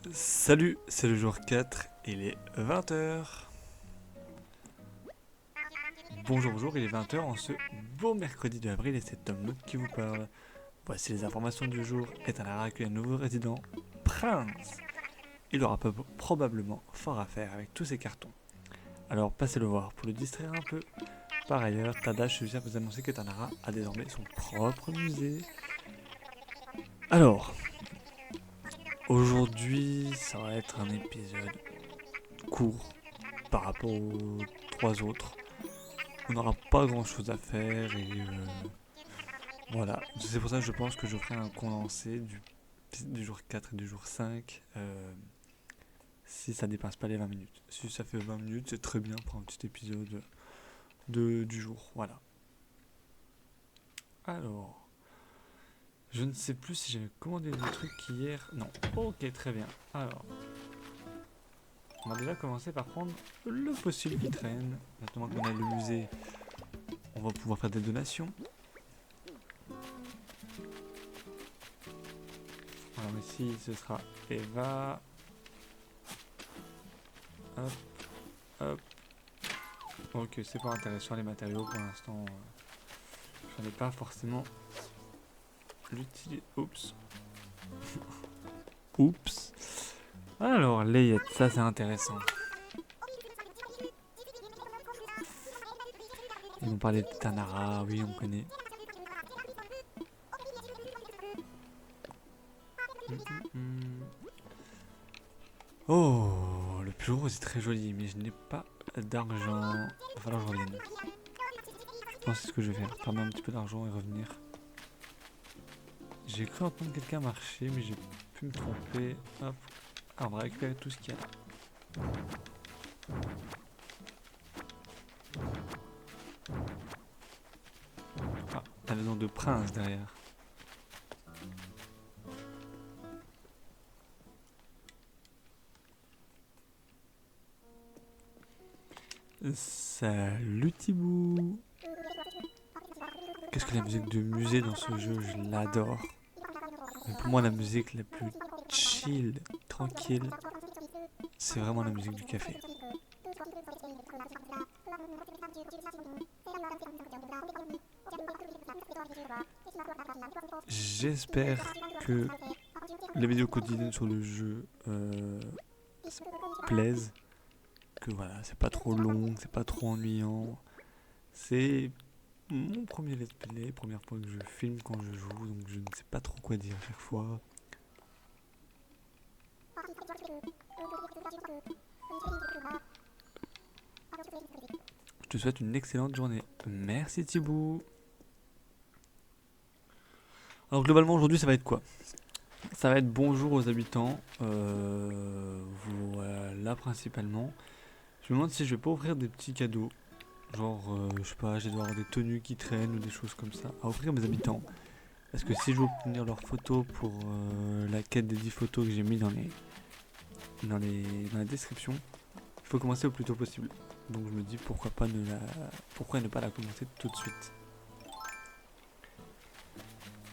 Salut, c'est le jour 4, il est 20h. Bonjour, il est 20h en ce beau mercredi de avril et c'est Tom Nook qui vous parle. Voici les informations du jour. Etanara accueille un nouveau résident, Prince. Il aura probablement fort à faire avec tous ces cartons. Alors passez le voir pour le distraire un peu. Par ailleurs, Tadash vient vous annoncer que Tanara a désormais son propre musée. Alors, aujourd'hui, ça va être un épisode court par rapport aux 3 autres. On n'aura pas grand chose à faire et voilà. C'est pour ça que je pense que je ferai un condensé du jour 4 et du jour 5 si ça dépasse pas les 20 minutes. Si ça fait 20 minutes, c'est très bien pour un petit épisode du jour. Voilà. Alors, je ne sais plus si j'avais commandé des trucs hier. Non. Ok, très bien. Alors, on va déjà commencer par prendre le fossile qui traîne. Maintenant qu'on a le musée, on va pouvoir faire des donations. Alors ici, ce sera Eva. Hop, hop. Ok, c'est pas intéressant les matériaux pour l'instant. J'en ai pas forcément l'utilité. Oups. Oups. Alors, layette, ça c'est intéressant. Ils m'ont parlé de Tanara, oui, on connaît. Oh, le plus gros c'est très joli, mais je n'ai pas d'argent. Il va falloir que je revienne. Je pense que c'est ce que je vais faire. Farmer un petit peu d'argent et revenir. J'ai cru entendre quelqu'un marcher, mais j'ai pu me tromper. Hop. Ah, on va récupérer tout ce qu'il y a. Ah, la maison de prince derrière. Salut Thibou. Qu'est-ce que la musique de musée dans ce jeu, je l'adore. Mais pour moi la musique la plus chill, tranquille, c'est vraiment la musique du café. J'espère que les vidéos quotidiennes sur le jeu plaisent. Que voilà, c'est pas trop long, c'est pas trop ennuyant. C'est mon premier let's play, première fois que je filme quand je joue, donc je ne sais pas trop quoi dire à chaque fois. Je te souhaite une excellente journée. Merci Thibou. Alors globalement aujourd'hui ça va être quoi? Ça va être bonjour aux habitants. Voilà principalement. Je me demande si je vais pas offrir des petits cadeaux. Genre, je sais pas, j'ai dû avoir des tenues qui traînent ou des choses comme ça à offrir à mes habitants. Parce que si je veux obtenir leurs photos pour la quête des 10 photos que j'ai mis dans la description, il faut commencer au plus tôt possible. Donc je me dis pourquoi ne pas la commencer tout de suite.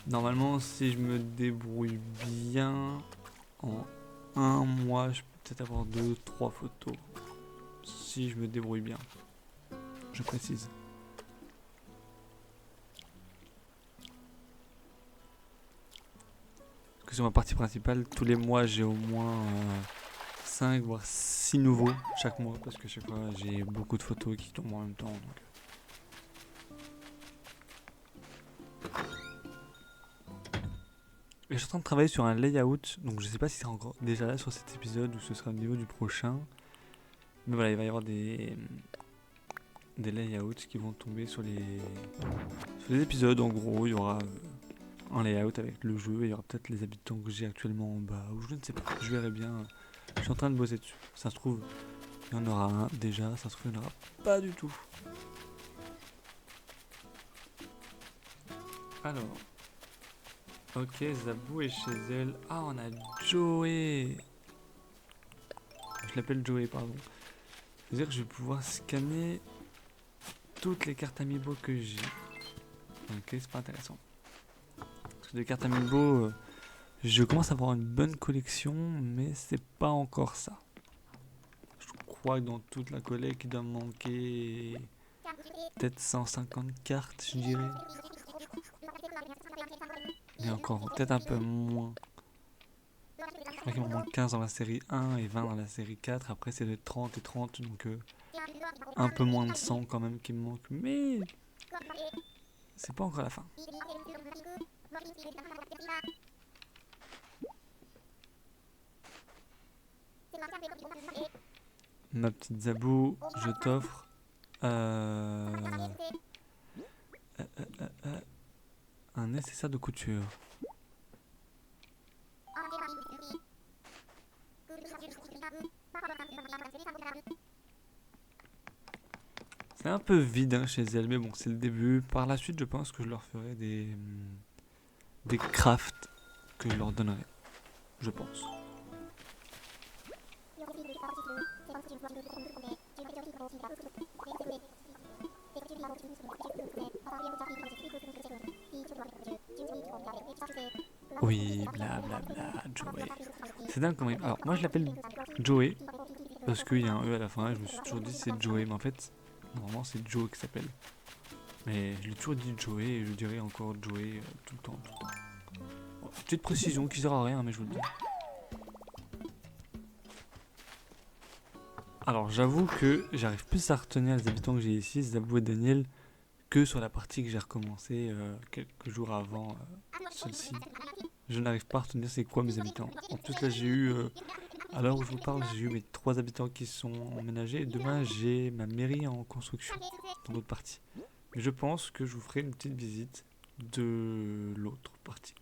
Normalement, si je me débrouille bien, en un mois, je peux peut-être avoir 2-3 photos. Si je me débrouille bien, je précise. Parce que sur ma partie principale, tous les mois, j'ai au moins 5 voire 6 nouveaux chaque mois. Parce que chaque fois, j'ai beaucoup de photos qui tombent en même temps. Donc. Et je suis en train de travailler sur un layout, donc je sais pas si c'est encore déjà là sur cet épisode ou ce sera au niveau du prochain. Mais voilà, il va y avoir des layouts qui vont tomber sur les épisodes. En gros, il y aura un layout avec le jeu et il y aura peut-être les habitants que j'ai actuellement en bas, ou je ne sais pas, je verrai bien. Je suis en train de bosser dessus. Ça se trouve, il y en aura un déjà, ça se trouve, il n'y en aura pas du tout. Alors. Ok, Zabou est chez elle. Ah, on a Joey. Je l'appelle Joey, pardon. C'est-à-dire que je vais pouvoir scanner toutes les cartes amiibo que j'ai. Ok, c'est pas intéressant. Parce que des cartes amiibo, Je commence à avoir une bonne collection, mais c'est pas encore ça. Je crois que dans toute la collecte, il doit me manquer peut-être 150 cartes, je dirais. Mais encore, peut-être un peu moins. Je crois qu'il m'en manque 15 dans la série 1 et 20 dans la série 4. Après, c'est de 30 et 30, donc un peu moins de 100 quand même qui me manque. Mais c'est pas encore la fin. Ma petite Zabou, je t'offre euh, un nécessaire de couture. C'est un peu vide hein, chez elle, mais bon, c'est le début. Par la suite, je pense que je leur ferai des crafts que je leur donnerai. Je pense. Oui, blablabla, Joey. C'est dingue quand même. Alors, moi je l'appelle Joey parce qu'il y a un E à la fin. Je me suis toujours dit c'est Joey, mais en fait, normalement c'est Joe qui s'appelle. Mais je l'ai toujours dit Joey et je dirais encore Joey tout le temps, tout le temps. Bon, petite précision qui sert à rien, mais je vous le dis. Alors, j'avoue que j'arrive plus à retenir les habitants que j'ai ici, Zabou et Daniel, que sur la partie que j'ai recommencé quelques jours avant celle-ci. Je n'arrive pas à retenir c'est quoi mes habitants. En plus, là, j'ai eu, à l'heure où je vous parle, j'ai eu mes 3 habitants qui sont emménagés. Et demain, j'ai ma mairie en construction dans l'autre partie. Mais je pense que je vous ferai une petite visite de l'autre partie.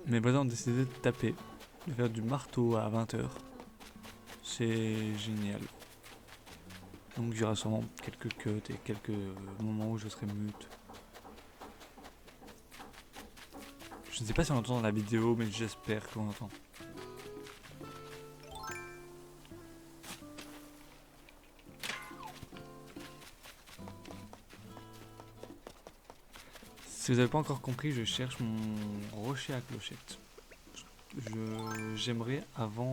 Mes voisins ont décidé de taper, de faire du marteau à 20h. C'est génial. Donc il y aura sûrement quelques cuts et quelques moments où je serai mute. Je ne sais pas si on entend dans la vidéo, mais j'espère qu'on entend. Si vous n'avez pas encore compris, je cherche mon rocher à clochette. J'aimerais avant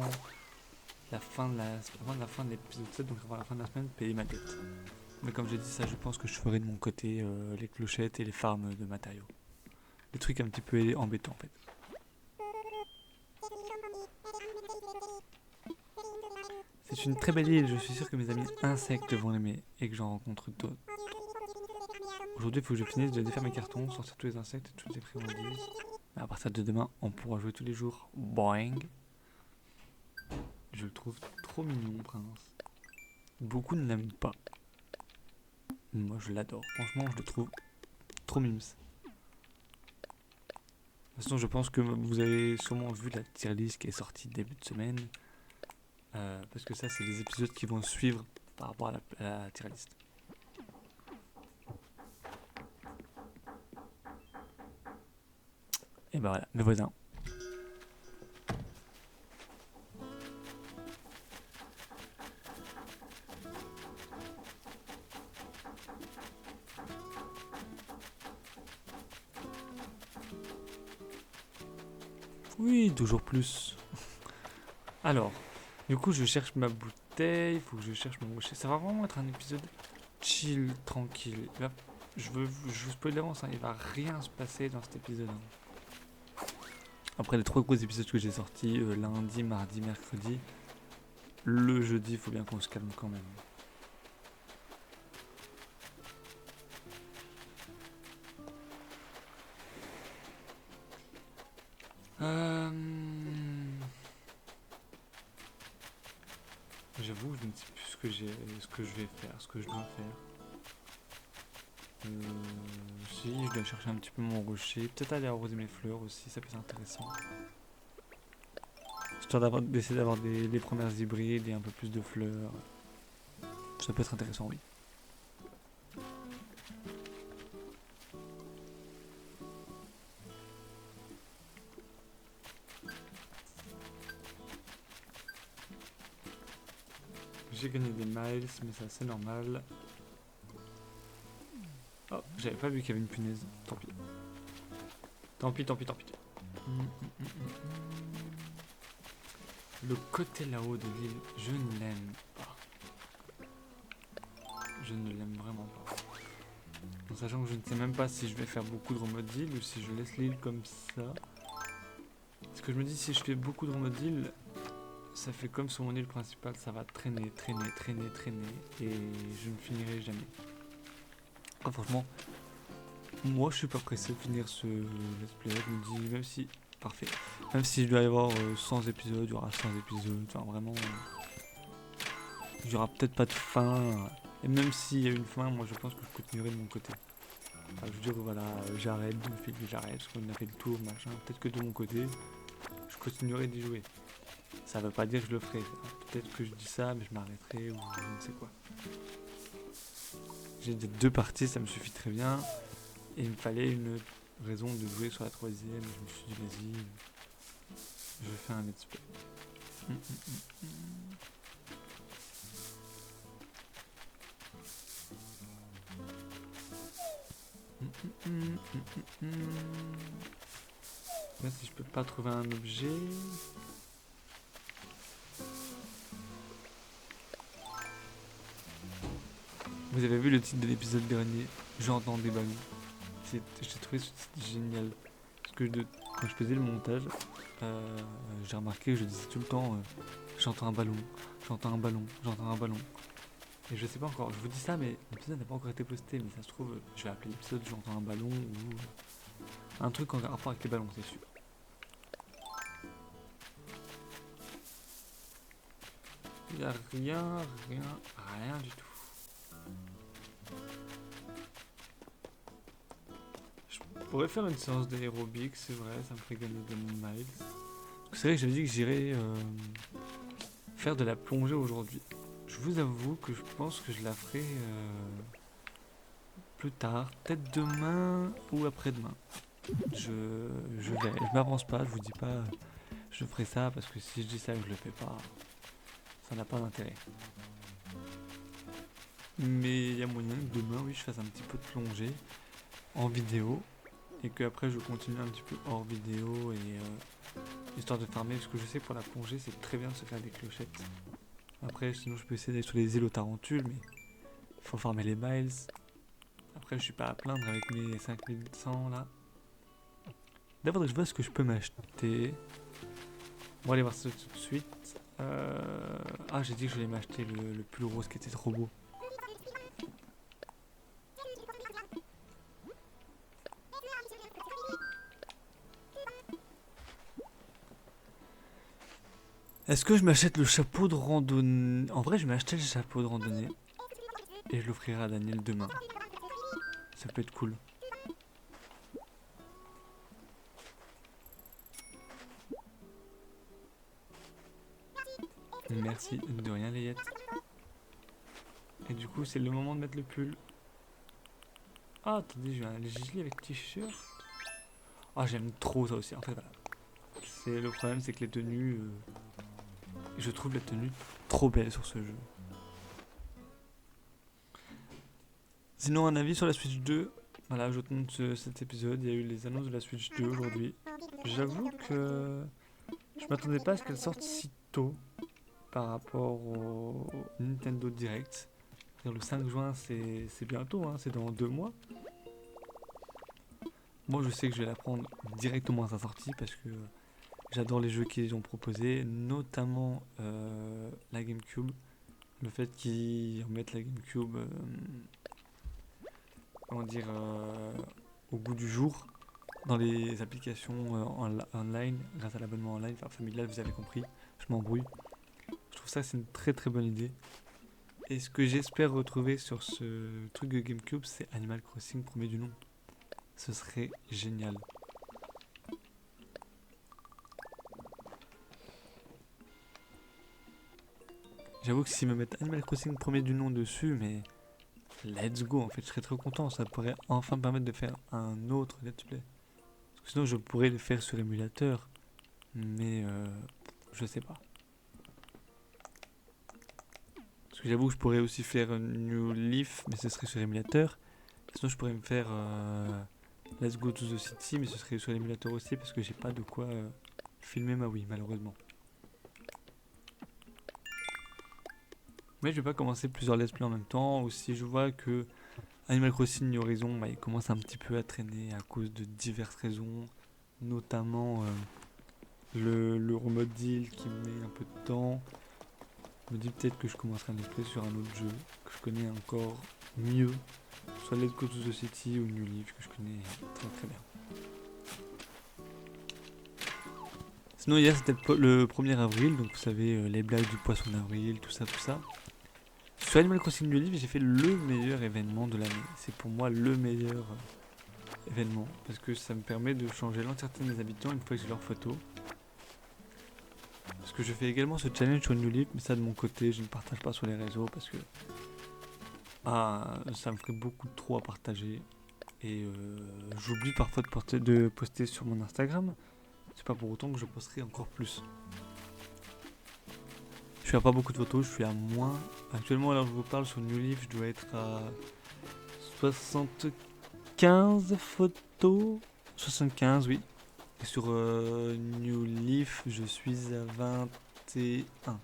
la fin de l'épisode 7, donc avant la fin de la semaine, payer ma dette. Mais comme j'ai dit ça, je pense que je ferai de mon côté les clochettes et les farms de matériaux. Des trucs un petit peu embêtants en fait. C'est une très belle île, je suis sûr que mes amis insectes vont l'aimer et que j'en rencontre d'autres. Aujourd'hui, il faut que je finisse de défaire mes cartons, sortir tous les insectes et toutes les friandises. Mais à partir de demain, on pourra jouer tous les jours. Boing. Je le trouve trop mignon, Prince. Beaucoup ne l'aiment pas. Moi, je l'adore. Franchement, je le trouve trop mimes. De toute façon, je pense que vous avez sûrement vu la tier list qui est sortie début de semaine. Parce que ça, c'est les épisodes qui vont suivre par rapport à la tier list. Et ben voilà, mes voisins. Oui, toujours plus. Alors, du coup, je cherche ma bouteille, il faut que je cherche mon rocher. Ça va vraiment être un épisode chill, tranquille. Là, je vous spoil d'avance, hein, il va rien se passer dans cet épisode. Hein. Après les 3 gros épisodes que j'ai sortis, lundi, mardi, mercredi, le jeudi, il faut bien qu'on se calme quand même. J'avoue, je ne sais plus ce que je vais faire, ce que je dois faire. Si, je dois chercher un petit peu mon rocher. Peut-être aller arroser mes fleurs aussi, ça peut être intéressant. Histoire d'essayer d'avoir les premières hybrides et un peu plus de fleurs. Ça peut être intéressant, oui. j'ai gagné des miles, mais ça c'est normal. Oh, j'avais pas vu qu'il y avait une punaise. Tant pis. Tant pis, tant pis, tant pis. Le côté là-haut de l'île, je ne l'aime pas. Je ne l'aime vraiment pas. En sachant que je ne sais même pas si je vais faire beaucoup de remode d'île ou si je laisse l'île comme ça. Parce que je me dis, si je fais beaucoup de remode d'île, ça fait comme sur mon île principale, ça va traîner, traîner, traîner, traîner, et je ne finirai jamais. Ah, franchement, moi je suis pas pressé de finir ce let's play. Je me dis, même si, parfait, même s'il doit y avoir 100 épisodes, il y aura 100 épisodes, enfin vraiment, il y aura peut-être pas de fin. Et même s'il y a une fin, moi je pense que je continuerai de mon côté. Enfin, je veux dire, voilà, j'arrête de me filmer, j'arrête, parce qu'on a fait le tour, machin. Peut-être que de mon côté, je continuerai d'y jouer. Ça veut pas dire que je le ferai. Peut-être que je dis ça, mais je m'arrêterai ou je ne sais quoi. J'ai des 2 parties, ça me suffit très bien. Et il me fallait une raison de jouer sur la 3e. Je me suis dit, vas-y, je fais un let's play. Là, si je peux pas trouver un objet. Vous avez vu le titre de l'épisode dernier, J'entends des ballons. J'ai trouvé ce titre génial. Parce que quand je faisais le montage, j'ai remarqué que je disais tout le temps j'entends un ballon, j'entends un ballon, j'entends un ballon. Et je sais pas encore, je vous dis ça, mais l'épisode n'a pas encore été posté, mais ça se trouve, je vais appeler l'épisode J'entends un ballon ou un truc en rapport avec les ballons, c'est sûr. Il n'y a rien du tout. Je pourrais faire une séance d'aérobic, c'est vrai, ça me ferait gagner des miles. C'est vrai que j'avais dit que j'irais faire de la plongée aujourd'hui. Je vous avoue que je pense que je la ferai plus tard, peut-être demain ou après-demain. Je m'avance pas, je vous dis pas je ferai ça parce que si je dis ça et que je le fais pas, ça n'a pas d'intérêt. Mais il y a moyen que demain, oui, je fasse un petit peu de plongée en vidéo et que après je continue un petit peu hors vidéo et histoire de farmer, parce que je sais pour la plongée c'est très bien de se faire des clochettes. Après sinon je peux essayer d'aller sur les îles aux tarentules, mais il faut farmer les miles. Après je suis pas à plaindre avec mes 5100 là. D'abord je vois ce que je peux m'acheter. On va aller voir ça tout de suite. Ah, j'ai dit que je voulais m'acheter le pull rose qui était trop beau. Est-ce que je m'achète le chapeau de randonnée? En vrai, je vais m'acheter le chapeau de randonnée et je l'offrirai à Daniel demain. Ça peut être cool. Merci de rien, Layette. Et du coup, c'est le moment de mettre le pull. Ah, attendez, j'ai un gilet avec t-shirt. Ah, j'aime trop ça aussi. En fait, voilà. C'est le problème, c'est que les tenues. Je trouve la tenue trop belle sur ce jeu. Sinon, un avis sur la Switch 2. Voilà, je note cet épisode. Il y a eu les annonces de la Switch 2 aujourd'hui. J'avoue que je m'attendais pas à ce qu'elle sorte si tôt par rapport au Nintendo Direct. Le 5 juin, c'est bientôt, hein, c'est dans 2 mois. Moi, je sais que je vais la prendre directement à sa sortie parce que j'adore les jeux qu'ils ont proposés, notamment la GameCube. Le fait qu'ils remettent la GameCube au goût du jour dans les applications online, grâce à l'abonnement online, enfin familial, vous avez compris, je m'embrouille. Je trouve ça c'est une très très bonne idée. Et ce que j'espère retrouver sur ce truc de GameCube, c'est Animal Crossing premier du nom. Ce serait génial. J'avoue que s'ils me mettent Animal Crossing premier du nom dessus, mais let's go, en fait, je serais trop content. Ça pourrait enfin me permettre de faire un autre let's play. Parce que sinon, je pourrais le faire sur émulateur, mais je sais pas. que j'avoue que je pourrais aussi faire New Leaf, mais ce serait sur émulateur. Sinon, je pourrais me faire Let's Go to the City, mais ce serait sur l'émulateur aussi parce que j'ai pas de quoi filmer ma Wii, malheureusement. Mais je vais pas commencer plusieurs let's play en même temps. Aussi, je vois que Animal Crossing New Horizons, il commence un petit peu à traîner à cause de diverses raisons, notamment le remode deal qui met un peu de temps. Je me dis peut-être que je commencerai un let's play sur un autre jeu que je connais encore mieux, soit Let's Go to the City ou New Leaf que je connais très très bien. Sinon hier c'était le 1er avril, donc vous savez les blagues du poisson d'avril, tout ça. Sur Animal Crossing New Leaf j'ai fait le meilleur événement de l'année. C'est pour moi le meilleur événement parce que ça me permet de changer l'entièreté de mes habitants une fois que j'ai leurs photos. Parce que je fais également ce challenge sur New Leaf, mais ça de mon côté je ne partage pas sur les réseaux parce que ça me ferait beaucoup trop à partager. Et j'oublie parfois de poster sur mon Instagram. C'est pas pour autant que je posterai encore plus. Je fais pas beaucoup de photos, je suis à moins. Actuellement, alors je vous parle sur New Leaf, je dois être à 75 photos. 75, oui. Et sur New Leaf, je suis à 21.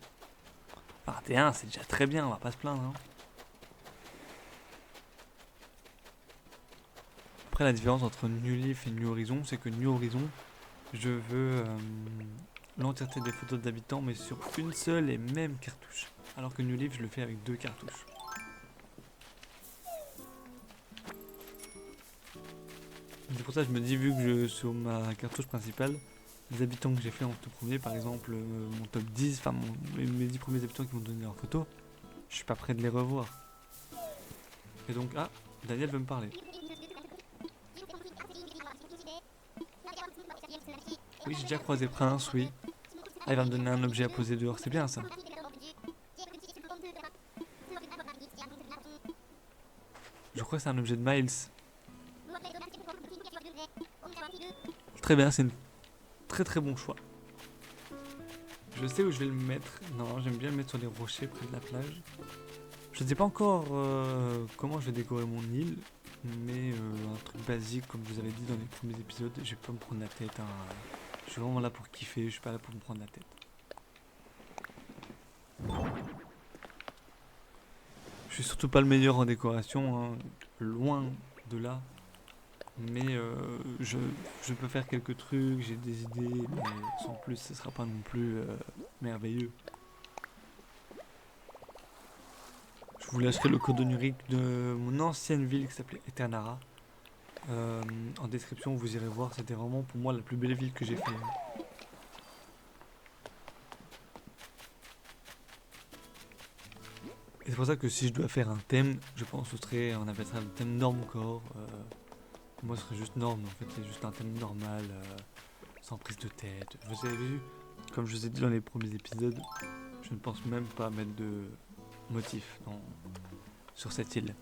21, c'est déjà très bien, on va pas se plaindre. Hein. Après, la différence entre New Leaf et New Horizon, c'est que New Horizon, je veux l'entièreté des photos d'habitants, mais sur une seule et même cartouche. Alors que New Leaf, je le fais avec 2 cartouches. C'est pour ça que je me dis, vu que sur ma cartouche principale, les habitants que j'ai fait en tout premier, par exemple mon top 10, enfin mes 10 premiers habitants qui m'ont donné leurs photos, je suis pas prêt de les revoir. Et donc, Daniel veut me parler. Oui, j'ai déjà croisé Prince, oui. Il va me donner un objet à poser dehors, c'est bien ça. Je crois que c'est un objet de Miles. Très bien, c'est un très très bon choix. Je sais où je vais le mettre. Non, j'aime bien le mettre sur les rochers près de la plage. Je ne sais pas encore comment je vais décorer mon île, mais un truc basique comme je vous avais dit dans les premiers épisodes, je vais pas me prendre la tête. Hein. Je suis vraiment là pour kiffer, je suis pas là pour me prendre la tête. Je suis surtout pas le meilleur en décoration, hein, loin de là. Mais je peux faire quelques trucs, j'ai des idées, mais sans plus, ce sera pas non plus merveilleux. Je vous lâcherai le code onirique de mon ancienne ville qui s'appelait Eternara. En description, vous irez voir, c'était vraiment pour moi la plus belle ville que j'ai fait. Et c'est pour ça que si je dois faire un thème, je pense que ce serait, on appelle ça le thème Normcore. Moi, ce serait juste norme, en fait, c'est juste un thème normal, sans prise de tête. Vous avez vu, comme je vous ai dit dans les premiers épisodes, je ne pense même pas mettre de motif sur cette île.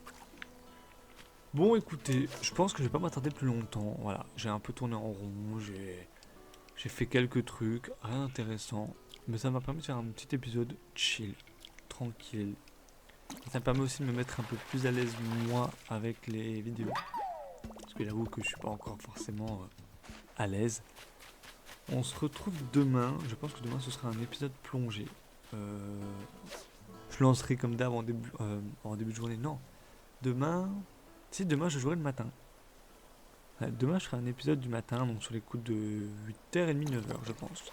Bon, écoutez, je pense que je vais pas m'attarder plus longtemps. Voilà, j'ai un peu tourné en rond, j'ai fait quelques trucs, rien d'intéressant, mais ça m'a permis de faire un petit épisode chill, tranquille. Et ça me permet aussi de me mettre un peu plus à l'aise moi avec les vidéos. Parce que j'avoue que je suis pas encore forcément à l'aise. On se retrouve demain. Je pense que demain ce sera un épisode plongé. Je lancerai comme d'hab en début de journée. Non. Demain. Si demain je jouerai le matin. Demain je ferai un épisode du matin, donc sur les coups de 8h30, 9h je pense.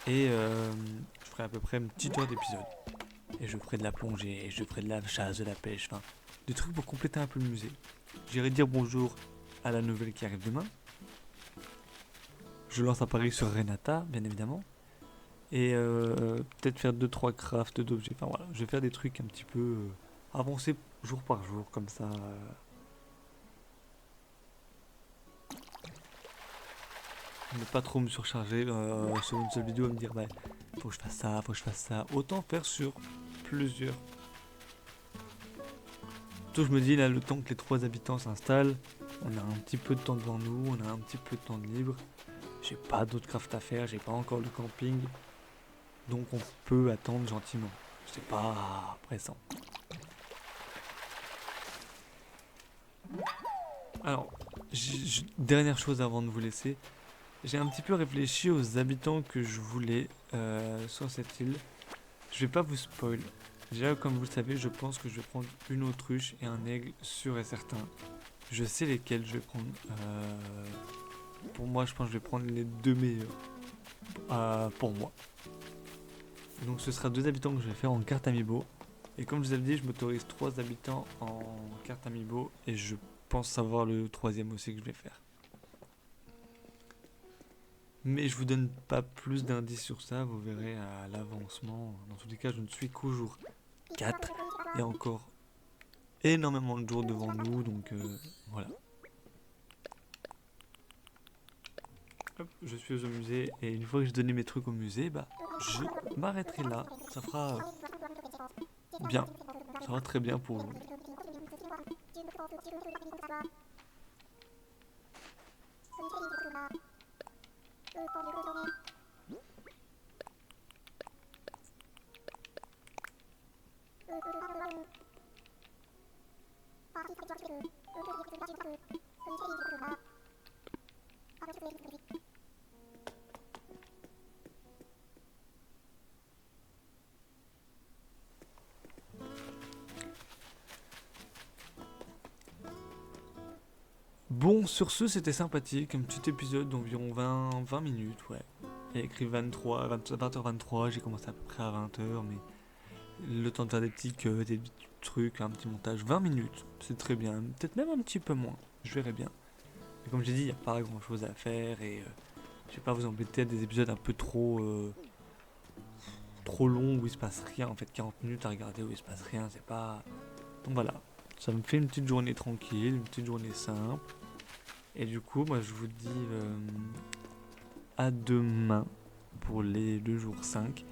Et je ferai à peu près une petite heure d'épisode. Et je ferai de la plongée, je ferai de la chasse, de la pêche, enfin des trucs pour compléter un peu le musée. J'irai dire bonjour à la nouvelle qui arrive demain. Je lance un pari sur Renata, bien évidemment. Et peut-être faire 2-3 crafts d'objets. Enfin voilà, je vais faire des trucs un petit peu avancés jour par jour, comme ça. Ne pas trop me surcharger sur une seule vidéo et me dire bah, faut que je fasse ça, faut que je fasse ça. Autant faire sur plusieurs. Surtout je me dis là, le temps que les 3 habitants s'installent, on a un petit peu de temps devant nous, on a un petit peu de temps de libre. J'ai pas d'autres crafts à faire, j'ai pas encore le camping. Donc on peut attendre gentiment. C'est pas pressant. Alors, dernière chose avant de vous laisser. J'ai un petit peu réfléchi aux habitants que je voulais sur cette île. Je vais pas vous spoil. Déjà, comme vous le savez, je pense que je vais prendre une autruche et un aigle sûr et certain. Je sais lesquels je vais prendre. Pour moi, je pense que je vais prendre les deux meilleurs pour moi. Donc ce sera 2 habitants que je vais faire en carte amiibo. Et comme je vous avais dit, je m'autorise 3 habitants en carte amiibo. Et je pense savoir le 3e aussi que je vais faire. Mais je vous donne pas plus d'indices sur ça, vous verrez à l'avancement. Dans tous les cas, je ne suis qu'au jour 4. Il y a encore énormément de jours devant nous, donc voilà. Hop, je suis au musée et une fois que j'ai donné mes trucs au musée, bah je m'arrêterai là. Ça fera bien, ça va très bien pour vous. Bon, sur ce, c'était sympathique, un petit épisode d'environ 20 minutes, ouais. Il y a écrit 20h23, j'ai commencé à peu près à 20h, mais le temps de faire des petits cuts, des petits trucs, un petit montage, 20 minutes, c'est très bien, peut-être même un petit peu moins, je verrai bien. Et comme j'ai dit, il n'y a pas grand chose à faire et je vais pas vous embêter à des épisodes un peu trop longs où il se passe rien, en fait 40 minutes à regarder où il se passe rien, c'est pas... Donc voilà, ça me fait une petite journée tranquille, une petite journée simple. Et du coup, moi je vous dis à demain pour le jour 5.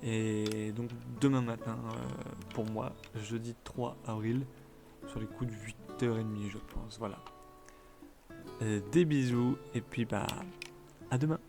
Et donc demain matin pour moi, jeudi 3 avril, sur les coups de 8h30 je pense. Voilà. Des bisous et puis bah à demain.